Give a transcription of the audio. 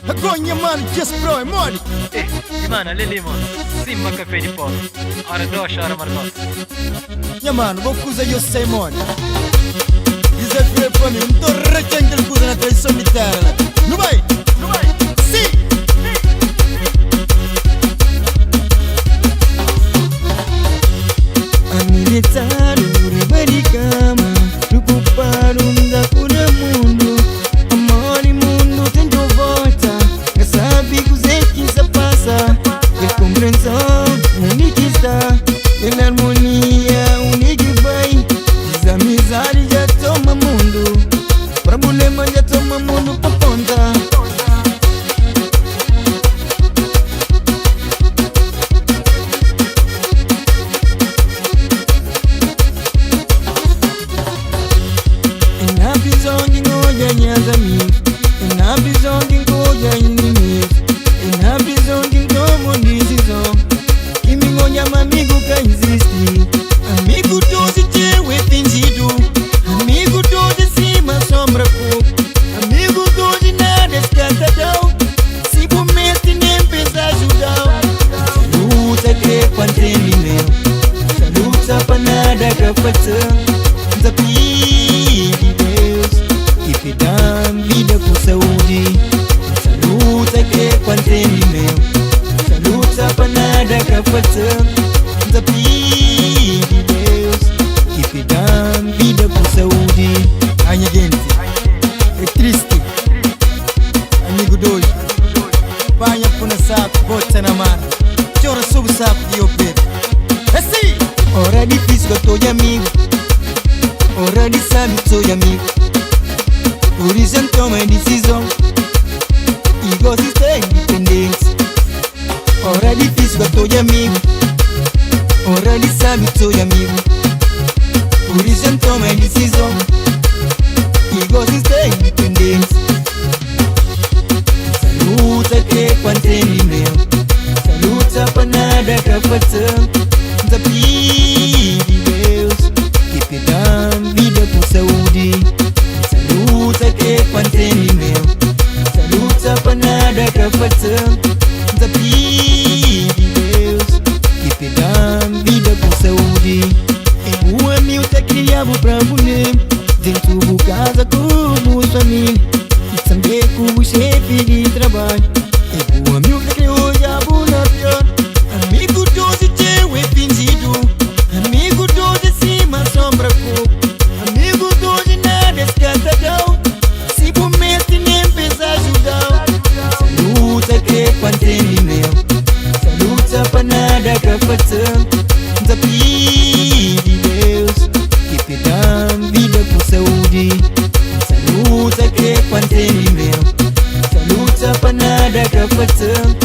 Agonha, mano, just bro, é mole. Mano, ali, mano. Cima café de pó. Hora dois, hora marcos. Mano, vou usar eu sei, mano. Isso é feio pra mim, não tô recém coisa na traição de terra. Não vai? Não vai? Sim! Amilitaro, ribaricama, preocupado da cura mundo. Amor e mundo tem de volta. Já sabe que os que se passa. Que compreensão única está. Que harmonia única vai. Desamizade já toma mundo. Problema já toma mundo pra ponta. Na prisão de ngoja minhas amigos. Na prisão de ngoja inimigos. Na prisão de tomo decisão. Que me ngoja amigo que existe. Amigo doce teu é fingido. Amigo doce cima sombra pouco. Amigo doce nada escatadão. Se por mês nem pensa ajudar. Saluta que quando tem meu. Saluta pra nada que faça. Desafio Deus que te dá vida com saúde. Saluta que quando tem meu. Saluta pra nada que faça. Desafio Deus que te dá vida com saúde. Ainha gente, é triste. Amigo doido, banha por na saco, bota na mão. Chora sobre o saco de eu pedo. É assim! Hora difícil que eu tô de amigo. Hora de sabe que sou de amigo. Por isso eu tomo a decisão. E gosto de ser independente. Hora difícil que eu tô de amigo. Hora de sabe que sou de amigo. Por isso eu tomo a decisão. E gosto de ser independente. Saluta que quando tem meu. Saluta pra nada que faça. Desafio de Deus que te dá vida com saúde. Saluta que quando tem meu. Saluta pra nada que faça. Desafio de Deus que te dá vida com saúde. O amigo te criava pra você. Dentro de casa como família. E também como chefe de trabalho. O amigo te criou já por na pior. Amigo doce teu é fingido. Amigo doce cima sombra pouco. Amigo doce nada escatadão. Se por mês nem pensa ajudar. Saluta que quando tem meu. Saluta pra nada que faça. Desafio de Deus que te dá vida com saúde. Saluta que quando tem meu. Saluta pra nada que faça.